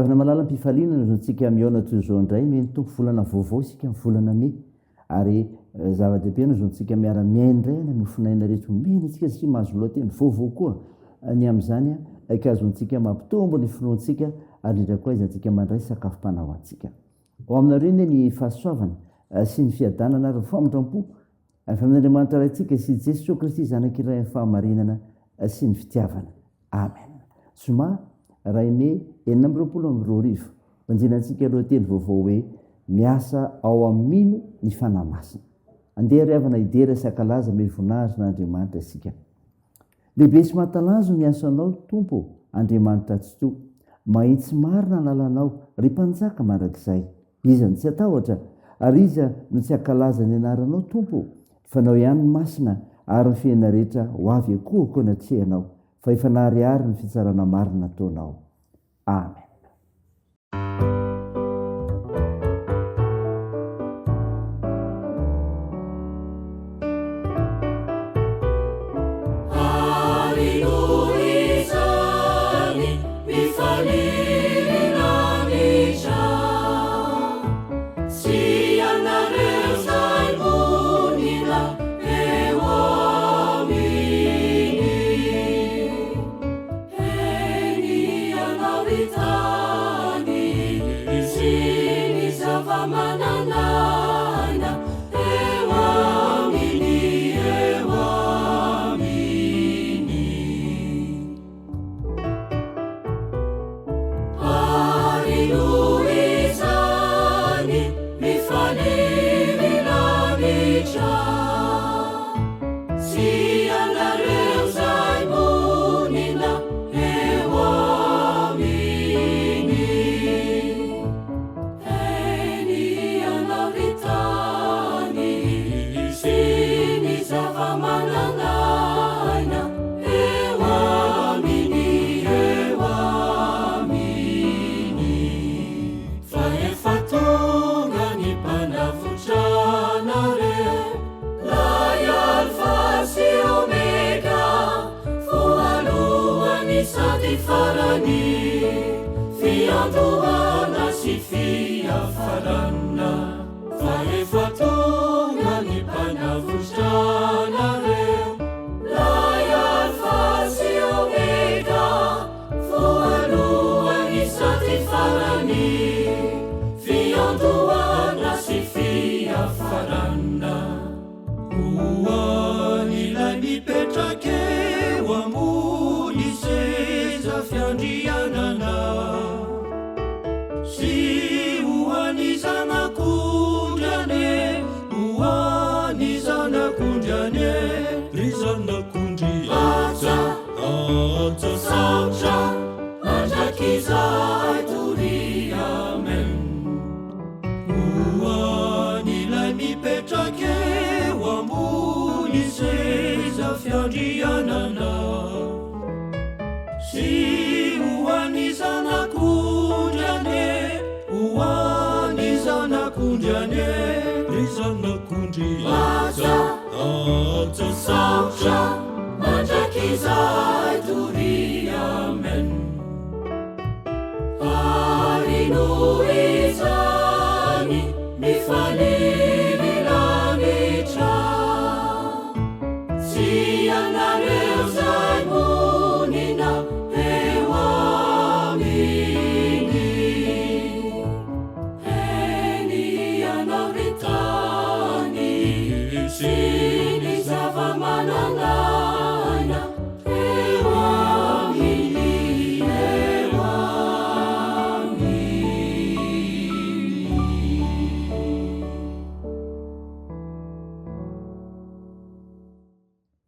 avina malala mpifalinana zao tsika miona toy zao indray meny tompo volana vaovao isika volana me ary zava-dehibe no zao tsika miara-miaina indray any mifinaina rehetra meny itsika satria mahazo lohateny vaovao koa ny amin'izany ikazontsika mampitombo ny finoantsika ary indrindra koa izantsika mandray sakafom-panao antsika ao aminareo ny fahasoavana sy ny fiadanana ary famondram-po avy amin'Andriamanitra raintsika sy Jesosy Kristy zanak'iray fahamarinana sy ny fitiavana amen. Zoma ray me 4:22 vanjinantsika lohateny vaovao hoe miasa ao amino ny fanamasina. Andeha riavana idera sakalaza me voninahitra n'Andriamanitra isika. Lehibe sy mahatalanjo miasanao Tompo Andriamanitra tsy toa, mahitsy marina lalanao ry mpanjaka mandrakizay. Iza no tsy atahotra ary iza no tsy akalaza ny anaranao Tompo, fanao ihany ny masina ary ny fiaina rehetra ho avy akohoko anatrehanao, fa efa nahariary ny fitsarana marina ataonao. Amen.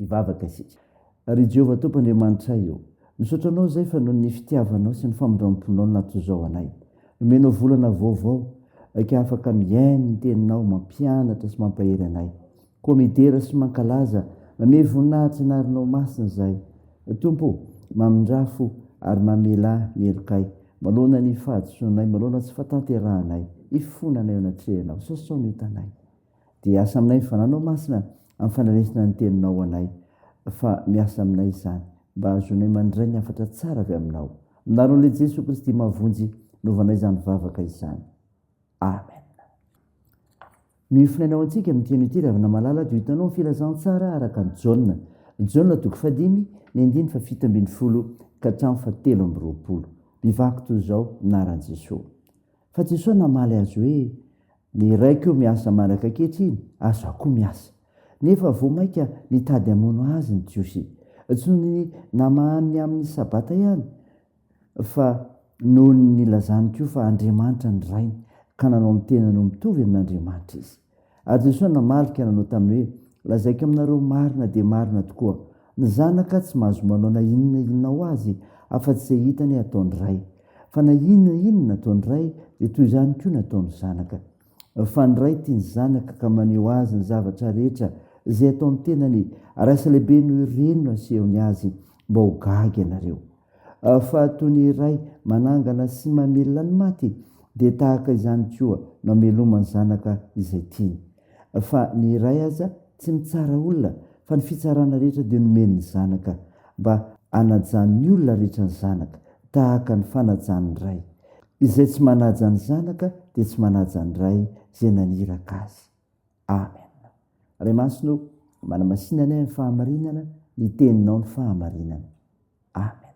Ivavaka isika. Ry Jehovah Tompo Andriamanitra io, misaotranao zay fa noho ny fitiavanao sy ny famondram-ponao natozao anay. Nomenao volana vaovao, ka afaka miaina ny teninao, mampianatra sy mampahery anay. Koa midera sy mankalaza, mame voninahitra inarinao masina zay. Tompo, mamindrafo ary mamela mielokay, malona ny fahadisoanay, malona tsy fatanterahanay, ifonanay anatrehanao, sasao miotanay. Dia asa aminay mifananao masina, amin'ny fandraisana ny teninao anay, fa miasa aminay izany mba azonay mandray ny afatra tsara avy aminao. Minaron'ilay Jesosy Kristy mavonjy novanay zany vavaka izany. Amen. Ny finainao antsika miteny ity ravina malala dia hitanao ny filazantsara araka ny Jaona. Jaona toko 5 ny 7:10 ka hatramin'ny 7:20. Mivako toy izao naran'i Jesosy. Fa Jesosy namaly azy hoe ny raiko miasa manaka ankehitriny, azo koa miasa. Nefa vao maika nitady hamono azy ny Jiosy, tsy ny namahany amin'ny sabata ihany, fa noho ny lazany koa fa Andriamanitra ny rainy, ka nanao ny tenany mitovy amin'Andriamanitra izy. Ary Jesosy namalika nanao taminy hoe lazaiko aminareo marina dia marina tokoa, ny zanaka tsy mahazo manao na inona ho azy afa-tsy izay hitany ataony ray, fa na inona ataony ray dia toy izany koa nataony zanaka. Fa ny ray tia ny zanaka ka maneho azy ny zavatra rehetra izay ataony tenany, ary asa lehibe noho ireny no asehony azy mba ho gaga ianareo. Fa toy ny ray manangana sy mamelona ny maty dia tahaka izany koa no amelomany zanaka izay tiany. Fa ny ray aza tsy mitsara olona, fa ny fitsarana rehetra dia nomeny ny zanaka mba anajan'ny olona rehetra ny zanaka tahaka ny fanajan'ny ray. Izay tsy manaja ny zanaka dia tsy manaja ny ray izay naniraka azy. Amen. Ray masino manamasinana ny fahamarinana, ny teninao ny fahamarinana. Amen.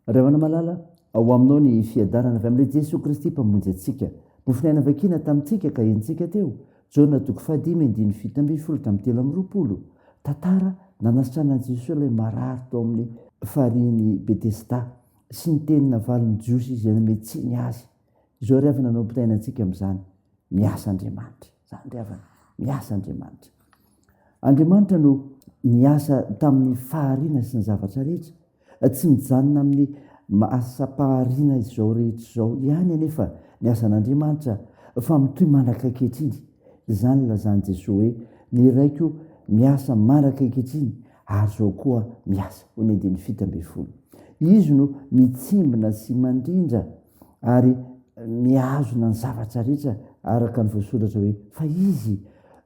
Ravana malala, ao aminao ny fiadarana avy amin'ilay Jesosy Kristy mpamonjy antsika. Mofinaina vakina tamintsika ka entsika teo. Jaona toko 5:7-20. Tantara nanasitranan'i Jesosy ilay marary tao amin'ny fariny Betesda sy ny teny navaliny Jiosy izay nametsiny azy. Izao ry avana nampitaina antsika amin'izany. Miasa Andriamanitra. Zany ry avana, miasa Andriamanitra. Andriamanitra no niasa tamin'ny fahariana sy ny zavatra rehetra. Tsy mijanona amin'ny asa-pahariana izao rehetra izao ihany anefa ny asan'Andriamanitra, fa mitoy manaka ankehitriny. Izany lazany Jesosy hoe ny raiko miasa manaka ankehitriny, ary izao koa miasa. Ho ny 7:20. Izy no mitsimbina sy mandrindra ary miazona ny zavatra rehetra araka ny voasoratra hoe fa izy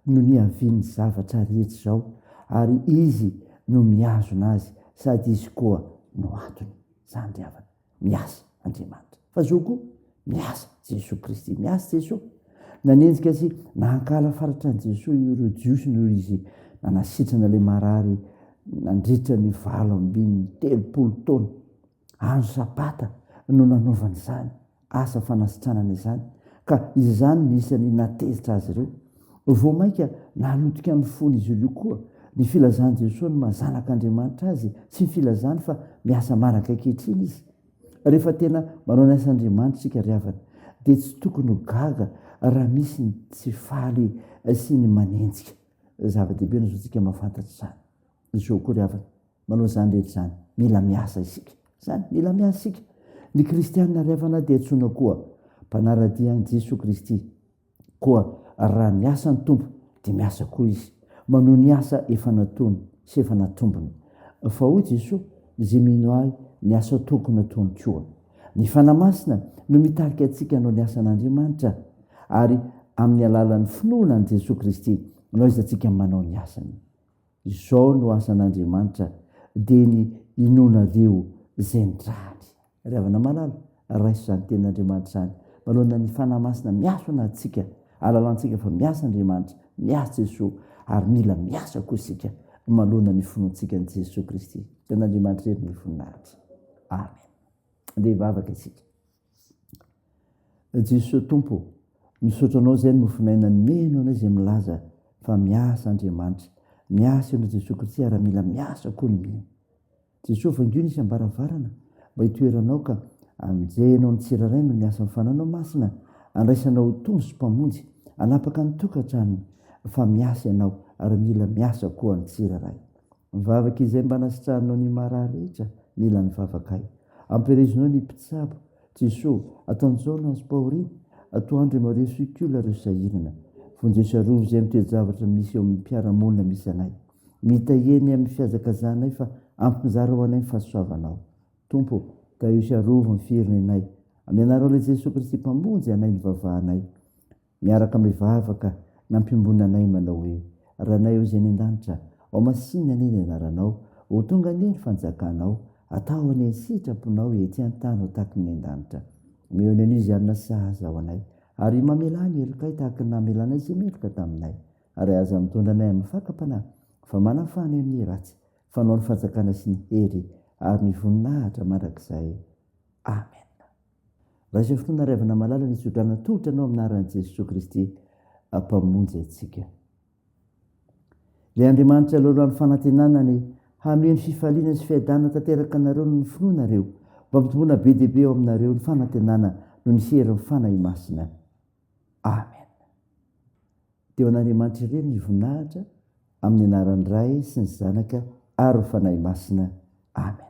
no niaviany zavatra rehetra izao, ary izy no miazona azy, sady izy koa no antony. Zany ry havana, miasa Andriamanitra. Fa zao koa miasa Jesosy Kristy, miasa Jesosy. Nanenjika sy nankala faratra an' Jesosy ireo Jiosy noho izy nanasitrana ilay marary nandritra ny 8:30 taona. Andro sabata no nanaovany izany, asa fanasitranana izany, ka izany nisany natezitra azy ireo. Vao maika nalotika ny fony izy ireo koa ny filazany Jesosy no mahazanak'Andriamanitra azy, tsy ny filazany fa miasa manaka ankehitriny izy. Rehefa tena manao ny asa'Andriamanitra isika ry havana, dia tsy tokony ho gaga raha misy ny tsy faly sy ny manenjika. Zava-dehibe no zontsika mahafantatra izany. Izao koa ry havana, manao izany rehetra izany, mila miasa isika. Zany mila miasa isika. Ny kristianina ry havana dia antsoina koa mpanara-dian'i Jesosy Kristy. Koa raha miasa ny tompo dia miasa koa izy, manao ny asa efa nataony sy efa natombony. Fa hoy Jesosy, izay mino ahy ny asa tokony nataony koa. Ny fanamasina no mitarika antsika hanao ny asan'Andriamanitra, ary amin'ny alalan'ny finoana an' Jesosy Kristy no aizantsika manao ny asany. Izao no asan'Andriamanitra dia ny inonareo izay ndrany. Ry havana malala, raiso izany tenin'Andriamanitra izany. Manao ny fanamasina miasa antsika, alalantsika fa miasa Andriamanitra, miasa Jesosy, ary mila miasa koa isika malona ny finoantsika an' Jesosy Kristy. Ten'Andriamanitra ery ny voninahitra. Amen. Andeha hivavaka isika. Jesosy Tompo, misaotra anao izay no mifinaina ny meno anao izay milaza fa miasa Andriamanitra, miasa ianao Jesosy Kristy, ary mila miasa koa ny meno. Jesosy vangio nisy ambaravarana mba hitoeranao ka amin'izay ny tsiraray no ny asa mifananao masina, andraisanao tony sy mpamonjy, anapaka ny tokantranony, fa miasa ianao ary mila miasa koa ny tsiraray. Mivavaka izay mba nasitranao ny marary rehetra, mila ny vavakay. Ampirezinao ny mpitsabo, Jesosy, ataon'izao nazo Paorina, atoandro mareo sikola reo sahinana. Vonjeo sarovo izay mitoejavatra misy eo amin'ny mpiaramonina misy anay. Mitaheny amin'ny fiazakazanay fa ampimizara ho anay ny fahasoavanao. Tompo, tahio sarovo ny firenenay. Amianareo ilay Jesosy Kristy mpamonjy anay ny vavahanay. Miaraka amin'ny vavaka nampimbona anay manao hoe ranay eo izay ny an-danitra, ao masinina anie ny anaranao, ho tonga anie ny fanjakanao, atao anie ny sitraponao ety an-tany ho taky ny an-danitra. mihony an'izy anina sahaza ao anay ary mamela ny elokay tahaka ny namelanay izay meloka taminay ary aza mitondra anay amin'ny fakapanahy fa manafany amin'ny ratsy fanao ny fanjakana sy ny hery ary ny voninahitra mandrakizay amen. Raha izay fotoana raivana malala ny tsodrana tohitra anao amin'ny anaran'i Jesosy Kristy ampamonjy antsika. Ilay Andriamanitra alohan'ny fanantenanany hameo ny fifaliana sy fiadanana tanteraka anareo no ny finoanareo mba mitomboana be dehibe eo aminareo ny fanantenana no ny herin'ny fanahy masina. Amen. Teo an'Andriamanitra ireny ny voninahitra amin'ny anaran'ny Ray sy ny Zanaka ary ny fanahy masina. Amen.